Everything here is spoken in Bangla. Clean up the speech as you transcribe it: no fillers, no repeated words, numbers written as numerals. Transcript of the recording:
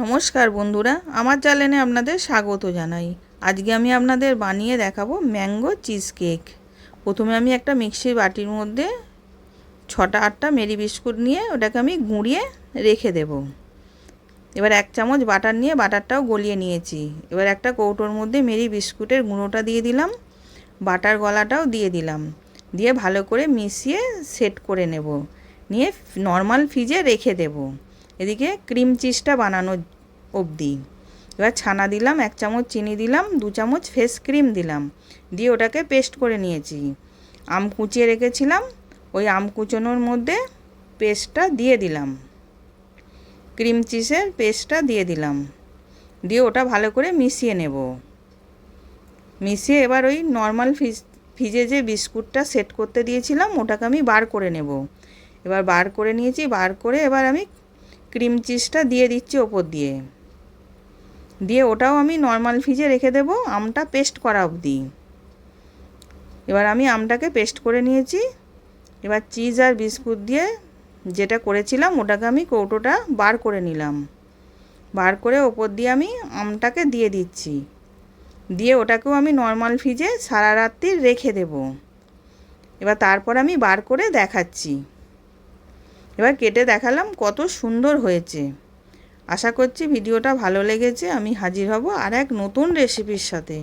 নমস্কার বন্ধুরা, আমার চ্যানেলে আপনাদের স্বাগত জানাই। আজকে আমি আপনাদের বানিয়ে দেখাবো ম্যাঙ্গো চিজ কেক। প্রথমে আমি একটা মিক্সির বাটির মধ্যে 6-8টা মেরি বিস্কুট নিয়ে ওটাকে আমি গুঁড়িয়ে রেখে দেব। এবার 1 চামচ বাটার নিয়ে বাটারটাও গলিয়ে নিয়েছি। এবার একটা কৌটোর মধ্যে মেরি বিস্কুটের গুঁড়োটা দিয়ে দিলাম, বাটার গলাটাও দিয়ে দিলাম, দিয়ে ভালো করে মিশিয়ে সেট করে নেব, নিয়ে নর্মাল ফ্রিজে রেখে দেব এদিকে ক্রিম চিজটা বানানো অবধি। এবার ছানা দিলাম, 1 চামচ চিনি দিলাম, 2 চামচ ফ্রেশ ক্রিম দিলাম, দিয়ে ওটাকে পেস্ট করে নিয়েছি। আম কুচিয়ে রেখেছিলাম, ওই আম কুচোনোর মধ্যে পেস্টটা দিয়ে দিলাম, ক্রিম চিজের পেস্টটা দিয়ে দিলাম, দিয়ে ওটা ভালো করে মিশিয়ে নেব। মিশিয়ে এবার ওই নর্মাল ফ্রিজে যে বিস্কুটটা সেট করতে দিয়েছিলাম ওটাকে আমি বার করে নেব। এবার বার করে নিয়েছি, বার করে এবার আমি ক্রিম চিজটা দিয়ে দিচ্ছি ওপর দিয়ে, দিয়ে ওটাও আমি নর্মাল ফ্রিজে রেখে দেব আমটা পেস্ট করা অবধি। এবার আমি আমটাকে পেস্ট করে নিয়েছি। এবার চিজ আর বিস্কুট দিয়ে যেটা করেছিলাম ওটাকে আমি কৌটোটা বার করে নিলাম, বার করে ওপর দিয়ে আমি আমটাকে দিয়ে দিচ্ছি, দিয়ে ওটাকেও আমি নর্মাল ফ্রিজে সারা রাত্রি রেখে দেব। এবার তারপর আমি বার করে দেখাচ্ছি। এবার কেটে দেখালাম, কত সুন্দর হয়েছে। আশা করছি ভিডিওটা ভালো লেগেছে। আমি হাজির হব আর এক নতুন রেসিপির সাথে।